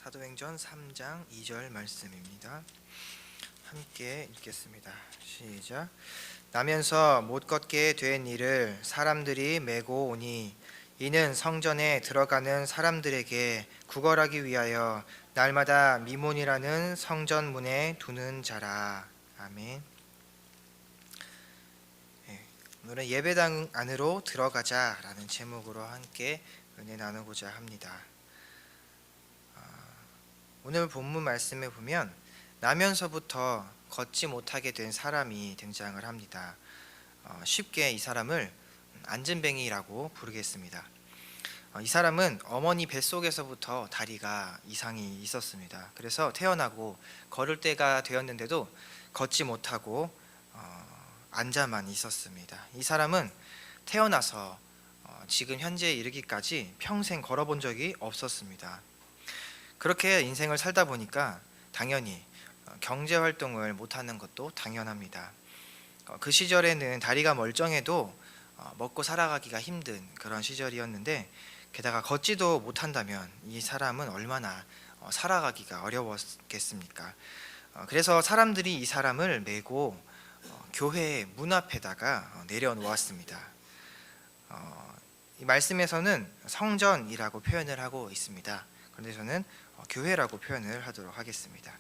사도행전 3장 2절 말씀입니다. 함께 읽겠습니다. 시작. 나면서 못 걷게 된 이를 사람들이 메고 오니 이는 성전에 들어가는 사람들에게 구걸하기 위하여 날마다 미문이라는 성전 문에 두는 자라. 아멘. 오늘은 예배당 안으로 들어가자라는 제목으로 함께 은혜 나누고자 합니다. 오늘 본문 말씀에 보면 나면서부터 걷지 못하게 된 사람이 등장을 합니다. 쉽게 이 사람을 안진뱅이라고 부르겠습니다. 이 사람은 어머니 뱃속에서부터 다리가 이상이 있었습니다. 그래서 태어나고 걸을 때가 되었는데도 걷지 못하고 앉아만 있었습니다. 이 사람은 태어나서 지금 현재에 이르기까지 평생 걸어본 적이 없었습니다. 그렇게 인생을 살다 보니까 당연히 경제 활동을 못하는 것도 당연합니다. 그 시절에는 다리가 멀쩡해도 먹고 살아가기가 힘든 그런 시절이었는데 게다가 걷지도 못한다면 이 사람은 얼마나 살아가기가 어려웠겠습니까? 그래서 사람들이 이 사람을 메고 교회 문 앞에다가 내려놓았습니다. 이 말씀에서는 성전이라고 표현을 하고 있습니다. 그런데 저는 교회라고 표현을 하도록 하겠습니다.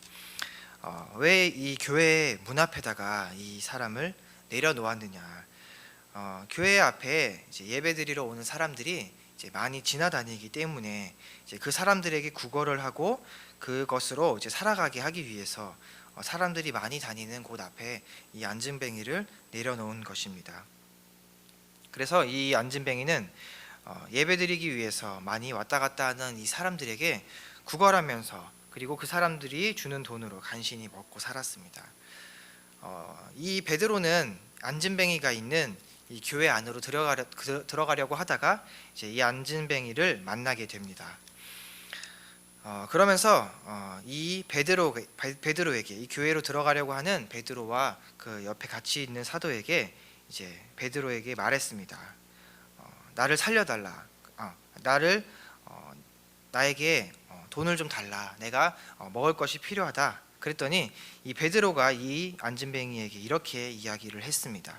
왜 이 교회 문 앞에다가 이 사람을 내려놓았느냐? 교회 앞에 이제 예배드리러 오는 사람들이 이제 많이 지나다니기 때문에 이제 그 사람들에게 구걸을 하고 그것으로 이제 살아가게 하기 위해서 사람들이 많이 다니는 곳 앞에 이 안진뱅이를 내려놓은 것입니다. 그래서 이 안진뱅이는 예배드리기 위해서 많이 왔다 갔다 하는 이 사람들에게 구걸하면서 그리고 그 사람들이 주는 돈으로 간신히 먹고 살았습니다. 이 베드로는 안진뱅이가 있는 이 교회 안으로 들어가려고 하다가 이제 이 안진뱅이를 만나게 됩니다. 그러면서 이 베드로에게 이 교회로 들어가려고 하는 베드로와 그 옆에 같이 있는 사도에게 이제 베드로에게 말했습니다. 나를 살려달라. 나에게 돈을 좀 달라. 내가 먹을 것이 필요하다. 그랬더니 이 베드로가 이 안진뱅이에게 이렇게 이야기를 했습니다.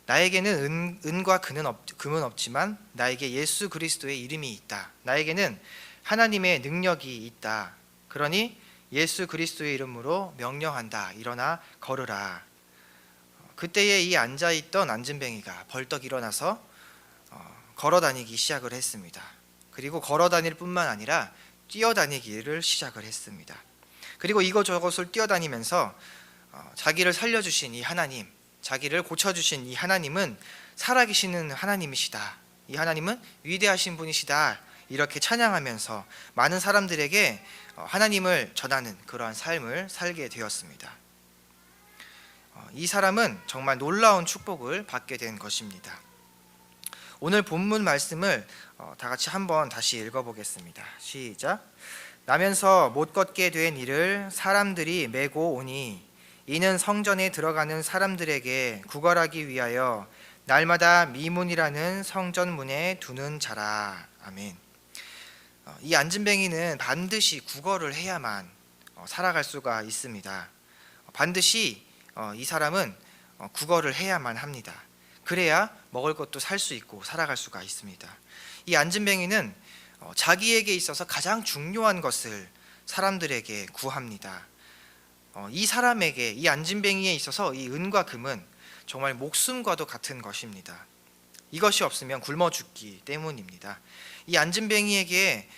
나에게는 은과 금은 없지만 나에게 예수 그리스도의 이름이 있다. 나에게는 하나님의 능력이 있다. 그러니 예수 그리스도의 이름으로 명령한다. 일어나 걸으라. 그때에 이 앉아있던 안진뱅이가 벌떡 일어나서 걸어다니기 시작을 했습니다. 그리고 걸어다닐 뿐만 아니라 뛰어다니기를 시작을 했습니다. 그리고 이것저것을 뛰어다니면서 자기를 살려주신 이 하나님, 자기를 고쳐주신 이 하나님은 살아계시는 하나님이시다. 이 하나님은 위대하신 분이시다. 이렇게 찬양하면서 많은 사람들에게 하나님을 전하는 그러한 삶을 살게 되었습니다. 이 사람은 정말 놀라운 축복을 받게 된 것입니다. 오늘 본문 말씀을 다 같이 한번 다시 읽어보겠습니다. 시작. 나면서 못 걷게 된 이를 사람들이 메고 오니 이는 성전에 들어가는 사람들에게 구걸하기 위하여 날마다 미문이라는 성전 문에 두는 자라. 아멘. 이 안진뱅이는 반드시 구걸을 해야만 살아갈 수가 있습니다. 반드시 이 사람은 구걸을 해야만 합니다. 그래야 먹을 것도 살 수 있고 살아갈 수가 있습니다. 이 안진뱅이는 자기에게 있어서 가장 중요한 것을 사람들에게 구합니다. 이 사람에게, 이 안진뱅이에 있어서 이 은과 금은 정말 목숨과도 같은 것입니다. 이것이 없으면 굶어 죽기 때문입니다. 이 안진뱅이에게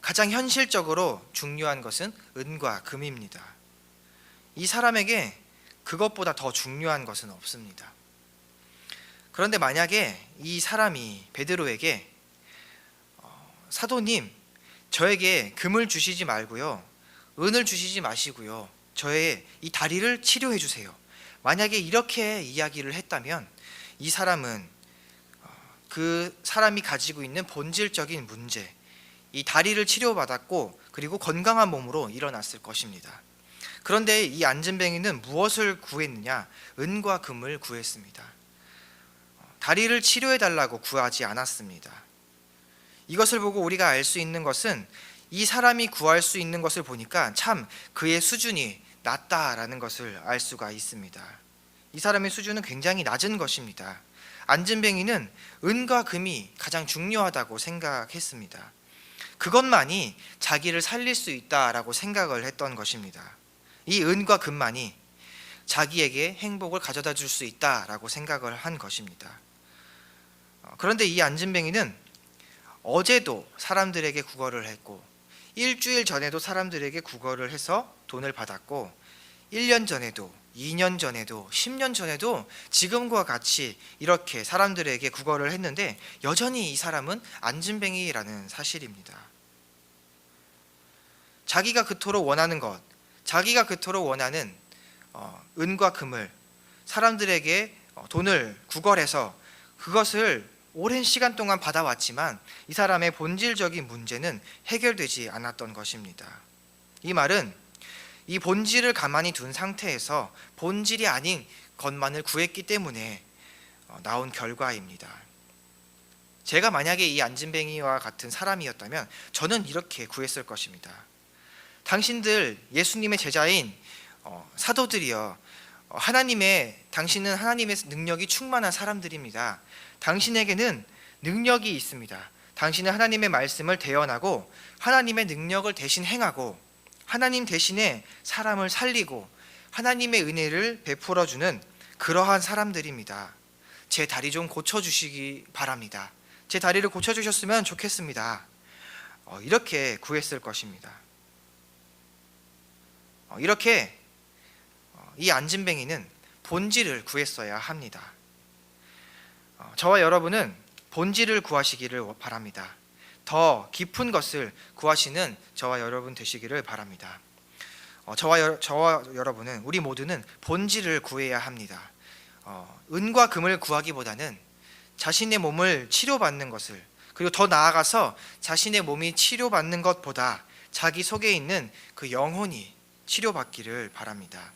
가장 현실적으로 중요한 것은 은과 금입니다. 이 사람에게 그것보다 더 중요한 것은 없습니다. 그런데 만약에 이 사람이 베드로에게 사도님, 저에게 금을 주시지 말고요, 은을 주시지 마시고요, 저의 이 다리를 치료해 주세요. 만약에 이렇게 이야기를 했다면 이 사람은 그 사람이 가지고 있는 본질적인 문제, 이 다리를 치료받았고 그리고 건강한 몸으로 일어났을 것입니다. 그런데 이 안진뱅이는 무엇을 구했느냐? 은과 금을 구했습니다. 다리를 치료해 달라고 구하지 않았습니다. 이것을 보고 우리가 알 수 있는 것은 이 사람이 구할 수 있는 것을 보니까 참 그의 수준이 낮다라는 것을 알 수가 있습니다. 이 사람의 수준은 굉장히 낮은 것입니다. 안진뱅이는 은과 금이 가장 중요하다고 생각했습니다. 그것만이 자기를 살릴 수 있다라고 생각을 했던 것입니다. 이 은과 금만이 자기에게 행복을 가져다 줄 수 있다라고 생각을 한 것입니다. 그런데 이 안진뱅이는 어제도 사람들에게 구걸을 했고, 일주일 전에도 사람들에게 구걸을 해서 돈을 받았고, 1년 전에도, 2년 전에도, 10년 전에도 지금과 같이 이렇게 사람들에게 구걸을 했는데 여전히 이 사람은 안진뱅이라는 사실입니다. 자기가 그토록 원하는 것, 자기가 그토록 원하는 은과 금을, 사람들에게 돈을 구걸해서 그것을 오랜 시간 동안 받아왔지만 이 사람의 본질적인 문제는 해결되지 않았던 것입니다. 이 말은 이 본질을 가만히 둔 상태에서 본질이 아닌 것만을 구했기 때문에 나온 결과입니다. 제가 만약에 이 안진뱅이와 같은 사람이었다면 저는 이렇게 구했을 것입니다. 당신들 예수님의 제자인 사도들이여, 당신은 하나님의 능력이 충만한 사람들입니다. 당신에게는 능력이 있습니다. 당신은 하나님의 말씀을 대언하고 하나님의 능력을 대신 행하고 하나님 대신에 사람을 살리고 하나님의 은혜를 베풀어주는 그러한 사람들입니다. 제 다리 좀 고쳐주시기 바랍니다. 제 다리를 고쳐주셨으면 좋겠습니다. 이렇게 구했을 것입니다. 이렇게 이 안진뱅이는 본질을 구했어야 합니다. 저와 여러분은 본질을 구하시기를 바랍니다. 더 깊은 것을 구하시는 저와 여러분 되시기를 바랍니다. 저와 여러분은, 우리 모두는 본질을 구해야 합니다. 은과 금을 구하기보다는 자신의 몸을 치료받는 것을, 그리고 더 나아가서 자신의 몸이 치료받는 것보다 자기 속에 있는 그 영혼이 치료받기를 바랍니다.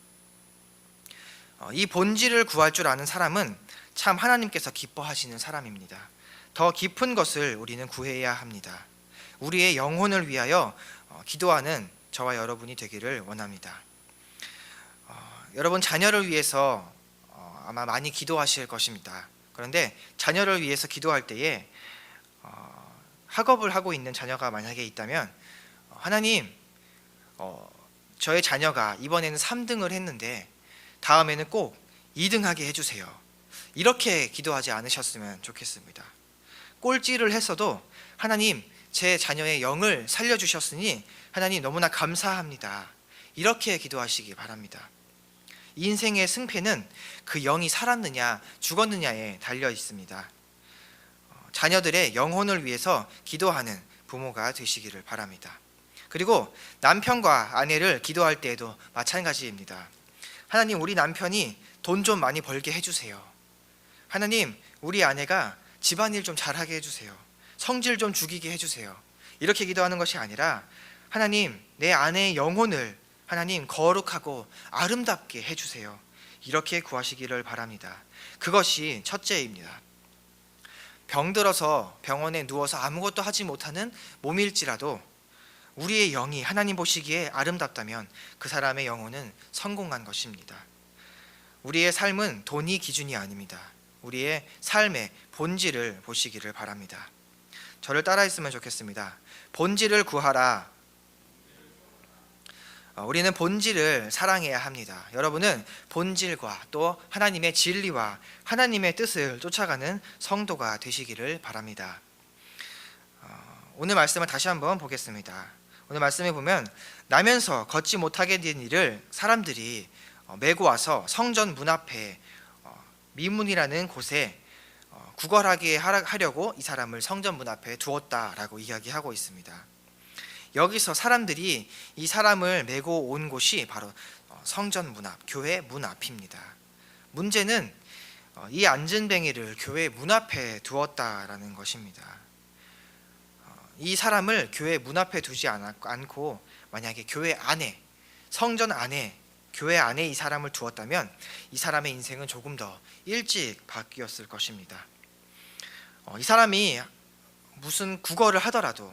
이 본질을 구할 줄 아는 사람은 참 하나님께서 기뻐하시는 사람입니다. 더 깊은 것을 우리는 구해야 합니다. 우리의 영혼을 위하여 기도하는 저와 여러분이 되기를 원합니다. 여러분 자녀를 위해서 아마 많이 기도하실 것입니다. 그런데 자녀를 위해서 기도할 때에 학업을 하고 있는 자녀가 만약에 있다면, 하나님, 저의 자녀가 이번에는 3등을 했는데 다음에는 꼭 2등하게 해주세요. 이렇게 기도하지 않으셨으면 좋겠습니다. 꼴찌를 했어도 하나님, 제 자녀의 영을 살려주셨으니 하나님 너무나 감사합니다. 이렇게 기도하시기 바랍니다. 인생의 승패는 그 영이 살았느냐 죽었느냐에 달려 있습니다. 자녀들의 영혼을 위해서 기도하는 부모가 되시기를 바랍니다. 그리고 남편과 아내를 기도할 때에도 마찬가지입니다. 하나님, 우리 남편이 돈 좀 많이 벌게 해주세요. 하나님, 우리 아내가 집안일 좀 잘하게 해주세요. 성질 좀 죽이게 해주세요. 이렇게 기도하는 것이 아니라, 하나님, 내 아내의 영혼을 하나님 거룩하고 아름답게 해주세요. 이렇게 구하시기를 바랍니다. 그것이 첫째입니다. 병들어서 병원에 누워서 아무것도 하지 못하는 몸일지라도 우리의 영이 하나님 보시기에 아름답다면 그 사람의 영혼은 성공한 것입니다. 우리의 삶은 돈이 기준이 아닙니다. 우리의 삶의 본질을 보시기를 바랍니다. 저를 따라했으면 좋겠습니다. 본질을 구하라. 우리는 본질을 사랑해야 합니다. 여러분은 본질과 또 하나님의 진리와 하나님의 뜻을 쫓아가는 성도가 되시기를 바랍니다. 오늘 말씀을 다시 한번 보겠습니다. 오늘 말씀에 보면, 나면서 걷지 못하게 된 이를 사람들이 메고 와서 성전 문 앞에 미문이라는 곳에 구걸하게 하려고 이 사람을 성전 문 앞에 두었다라고 이야기하고 있습니다. 여기서 사람들이 이 사람을 메고 온 곳이 바로 성전 문 앞, 교회 문 앞입니다. 문제는 이 안진뱅이를 교회 문 앞에 두었다라는 것입니다. 이 사람을 교회 문 앞에 두지 않고 만약에 교회 안에, 성전 안에, 교회 안에 이 사람을 두었다면 이 사람의 인생은 조금 더 일찍 바뀌었을 것입니다. 이 사람이 무슨 구걸을 하더라도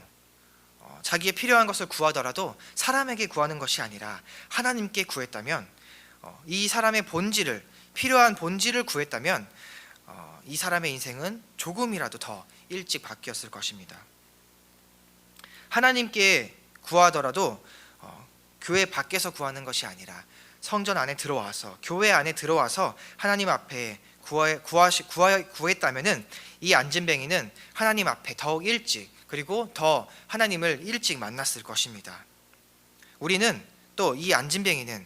자기의 필요한 것을 구하더라도 사람에게 구하는 것이 아니라 하나님께 구했다면, 이 사람의 본질을, 필요한 본질을 구했다면 이 사람의 인생은 조금이라도 더 일찍 바뀌었을 것입니다. 하나님께 구하더라도 교회 밖에서 구하는 것이 아니라 성전 안에 들어와서, 교회 안에 들어와서 하나님 앞에 구했다면은 이 안진뱅이는 하나님 앞에 더욱 일찍, 그리고 더 하나님을 일찍 만났을 것입니다. 우리는 또 이 안진뱅이는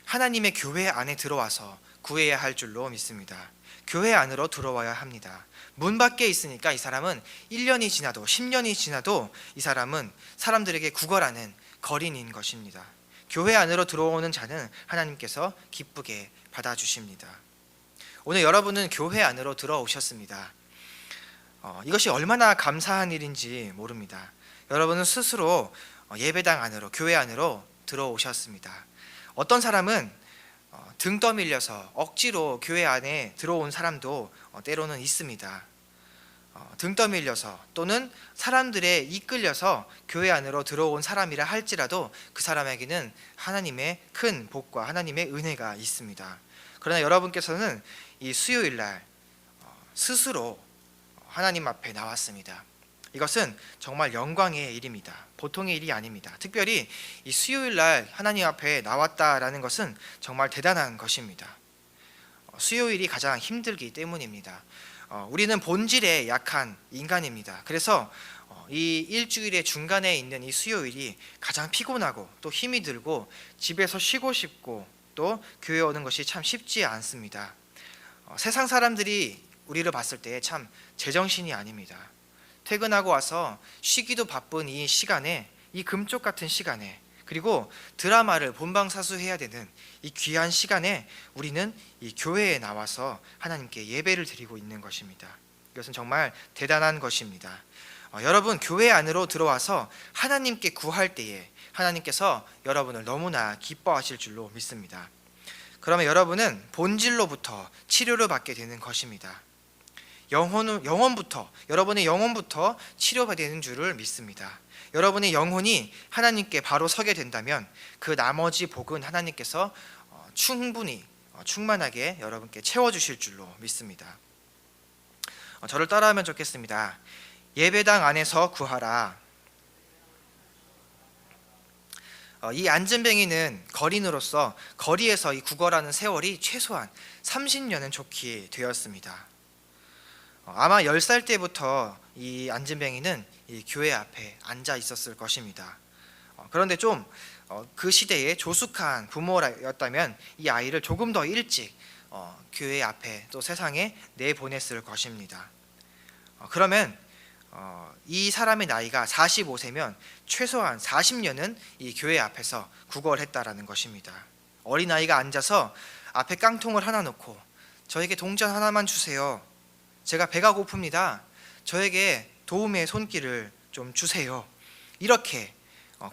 하나님의 교회 안에 들어와서 구해야 할 줄로 믿습니다. 교회 안으로 들어와야 합니다. 문 밖에 있으니까 이 사람은 1년이 지나도 10년이 지나도 이 사람은 사람들에게 구걸하는 거린인 것입니다. 교회 안으로 들어오는 자는 하나님께서 기쁘게 받아주십니다. 오늘 여러분은 교회 안으로 들어오셨습니다. 이것이 얼마나 감사한 일인지 모릅니다. 여러분은 스스로 예배당 안으로, 교회 안으로 들어오셨습니다. 어떤 사람은 등 떠밀려서 억지로 교회 안에 들어온 사람도 때로는 있습니다. 등 떠밀려서 또는 사람들에 이끌려서 교회 안으로 들어온 사람이라 할지라도 그 사람에게는 하나님의 큰 복과 하나님의 은혜가 있습니다. 그러나 여러분께서는 이 수요일 날 스스로 하나님 앞에 나왔습니다. 이것은 정말 영광의 일입니다. 보통의 일이 아닙니다. 특별히 이 수요일 날 하나님 앞에 나왔다라는 것은 정말 대단한 것입니다. 수요일이 가장 힘들기 때문입니다. 우리는 본질에 약한 인간입니다. 그래서 이 일주일의 중간에 있는 이 수요일이 가장 피곤하고 또 힘이 들고 집에서 쉬고 싶고 또 교회 오는 것이 참 쉽지 않습니다. 세상 사람들이 우리를 봤을 때 참 제정신이 아닙니다. 퇴근하고 와서 쉬기도 바쁜 이 시간에, 이 금쪽 같은 시간에, 그리고 드라마를 본방사수해야 되는 이 귀한 시간에 우리는 이 교회에 나와서 하나님께 예배를 드리고 있는 것입니다. 이것은 정말 대단한 것입니다. 여러분, 교회 안으로 들어와서 하나님께 구할 때에 하나님께서 여러분을 너무나 기뻐하실 줄로 믿습니다. 그러면 여러분은 본질로부터 치료를 받게 되는 것입니다. 영혼부터, 여러분의 영혼부터 치료가 되는 줄을 믿습니다. 여러분의 영혼이 하나님께 바로 서게 된다면 그 나머지 복은 하나님께서 충분히 충만하게 여러분께 채워주실 줄로 믿습니다. 저를 따라하면 좋겠습니다. 예배당 안에서 구하라. 이 안진뱅이는 거린으로서 거리에서 이 구걸하는 세월이 최소한 30년은 좋게 되었습니다. 아마 10살 때부터 이 안진뱅이는 이 교회 앞에 앉아 있었을 것입니다. 그런데 좀 그 시대에 조숙한 부모였다면 이 아이를 조금 더 일찍 교회 앞에 또 세상에 내보냈을 것입니다. 그러면 이 사람의 나이가 45세면 최소한 40년은 이 교회 앞에서 구걸했다라는 것입니다. 어린아이가 앉아서 앞에 깡통을 하나 놓고 저에게 동전 하나만 주세요. 제가 배가 고픕니다. 저에게 도움의 손길을 좀 주세요. 이렇게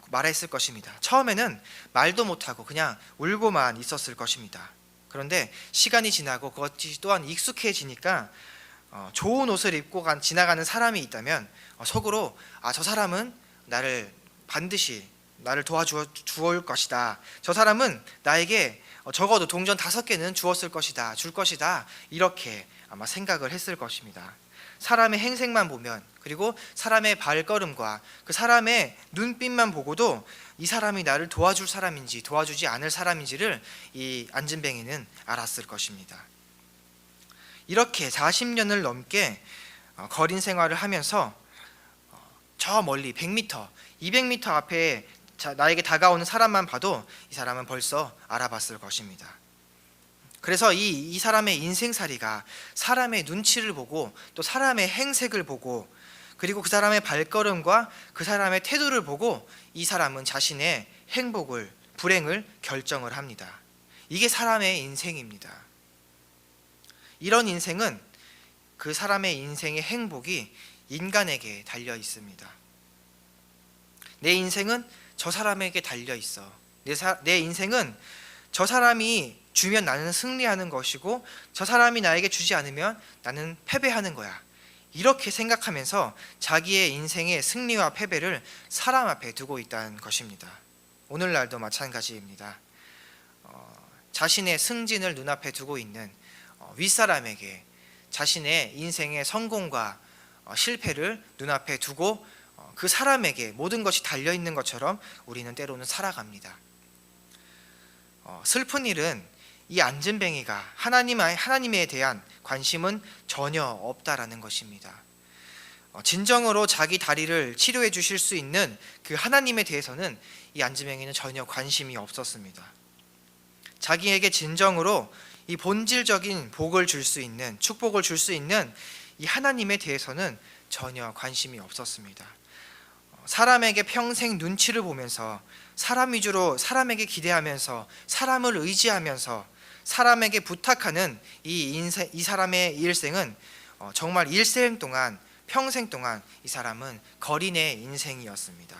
말했을 것입니다. 처음에는 말도 못하고 그냥 울고만 있었을 것입니다. 그런데 시간이 지나고 그것이 또한 익숙해지니까 좋은 옷을 입고 지나가는 사람이 있다면 속으로 저 사람은 반드시 나를 도와줄 것이다. 저 사람은 나에게 적어도 동전 5개는 줄 것이다. 이렇게 아마 생각을 했을 것입니다. 사람의 행색만 보면, 그리고 사람의 발걸음과 그 사람의 눈빛만 보고도 이 사람이 나를 도와줄 사람인지 도와주지 않을 사람인지를 이 안진뱅이는 알았을 것입니다. 이렇게 40년을 넘게 거린 생활을 하면서 저 멀리 100m, 200m 앞에 나에게 다가오는 사람만 봐도 이 사람은 벌써 알아봤을 것입니다. 그래서 이 사람의 인생살이가 사람의 눈치를 보고 또 사람의 행색을 보고 그리고 그 사람의 발걸음과 그 사람의 태도를 보고 이 사람은 자신의 불행을 결정을 합니다. 이게 사람의 인생입니다. 이런 인생은 그 사람의 인생의 행복이 인간에게 달려 있습니다. 내 인생은 저 사람에게 달려 있어. 내 인생은 저 사람이 주면 나는 승리하는 것이고 저 사람이 나에게 주지 않으면 나는 패배하는 거야. 이렇게 생각하면서 자기의 인생의 승리와 패배를 사람 앞에 두고 있다는 것입니다. 오늘날도 마찬가지입니다. 자신의 승진을 눈앞에 두고 있는 윗사람에게 자신의 인생의 성공과 실패를 눈앞에 두고 그 사람에게 모든 것이 달려있는 것처럼 우리는 때로는 살아갑니다. 슬픈 일은 이 안진뱅이가 하나님에 대한 관심은 전혀 없다라는 것입니다. 진정으로 자기 다리를 치료해 주실 수 있는 그 하나님에 대해서는 이 안진뱅이는 전혀 관심이 없었습니다. 자기에게 진정으로 이 본질적인 복을 줄 수 있는, 축복을 줄 수 있는 이 하나님에 대해서는 전혀 관심이 없었습니다. 사람에게 평생 눈치를 보면서 사람 위주로 사람에게 기대하면서 사람을 의지하면서 사람에게 부탁하는 이 사람의 일생은 정말 일생 동안, 평생 동안 이 사람은 거린의 인생이었습니다.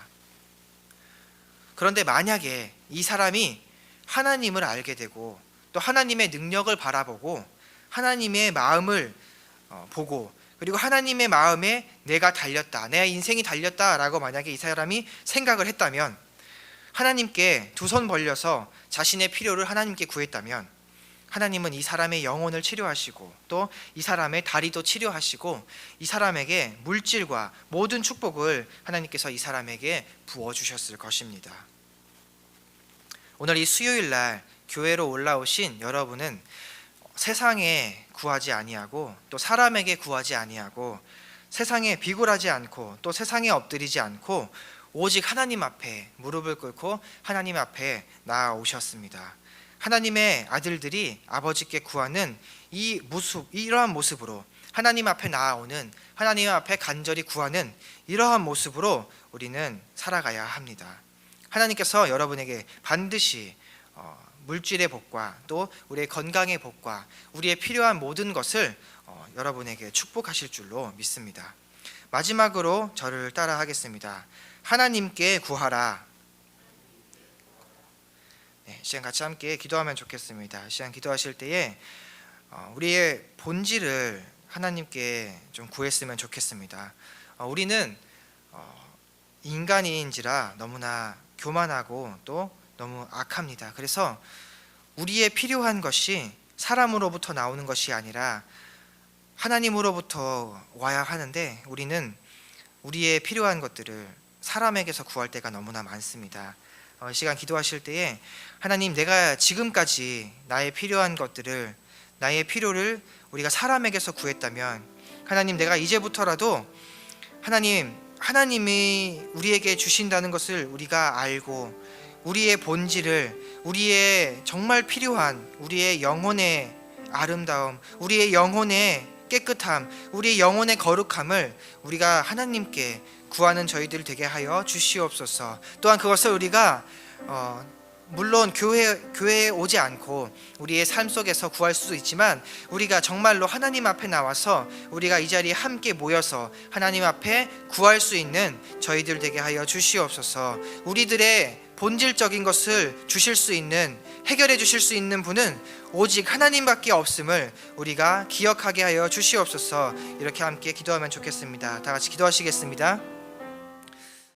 그런데 만약에 이 사람이 하나님을 알게 되고 또 하나님의 능력을 바라보고 하나님의 마음을 보고 그리고 하나님의 마음에 내가 달렸다, 내 인생이 달렸다라고 만약에 이 사람이 생각을 했다면, 하나님께 두 손 벌려서 자신의 필요를 하나님께 구했다면 하나님은 이 사람의 영혼을 치료하시고 또 이 사람의 다리도 치료하시고 이 사람에게 물질과 모든 축복을 하나님께서 이 사람에게 부어주셨을 것입니다. 오늘 이 수요일날 교회로 올라오신 여러분은 세상에 구하지 아니하고 또 사람에게 구하지 아니하고 세상에 비굴하지 않고 또 세상에 엎드리지 않고 오직 하나님 앞에 무릎을 꿇고 하나님 앞에 나아오셨습니다. 하나님의 아들들이 아버지께 구하는 이러한 모습으로 하나님 앞에 나아오는, 하나님 앞에 간절히 구하는 이러한 모습으로 우리는 살아가야 합니다. 하나님께서 여러분에게 반드시 물질의 복과 또 우리의 건강의 복과 우리의 필요한 모든 것을 여러분에게 축복하실 줄로 믿습니다. 마지막으로 저를 따라 하겠습니다. 하나님께 구하라. 시간 같이 함께 기도하면 좋겠습니다. 시간 기도하실 때에 우리의 본질을 하나님께 좀 구했으면 좋겠습니다. 우리는 인간인지라 너무나 교만하고 또 너무 악합니다. 그래서 우리의 필요한 것이 사람으로부터 나오는 것이 아니라 하나님으로부터 와야 하는데 우리는 우리의 필요한 것들을 사람에게서 구할 때가 너무나 많습니다. 이 시간 기도하실 때에 하나님, 내가 지금까지 나의 필요한 것들을, 나의 필요를 우리가 사람에게서 구했다면 하나님, 내가 이제부터라도 하나님이 우리에게 주신다는 것을 우리가 알고 우리의 본질을, 우리의 정말 필요한 우리의 영혼의 아름다움, 우리의 영혼의 깨끗함, 우리의 영혼의 거룩함을 우리가 하나님께 구하는 저희들 되게 하여 주시옵소서. 또한 그것을 우리가 물론 교회에 오지 않고 우리의 삶 속에서 구할 수도 있지만 우리가 정말로 하나님 앞에 나와서 우리가 이 자리에 함께 모여서 하나님 앞에 구할 수 있는 저희들 되게 하여 주시옵소서. 우리들의 본질적인 것을 주실 수 있는, 해결해 주실 수 있는 분은 오직 하나님밖에 없음을 우리가 기억하게 하여 주시옵소서. 이렇게 함께 기도하면 좋겠습니다. 다 같이 기도하시겠습니다.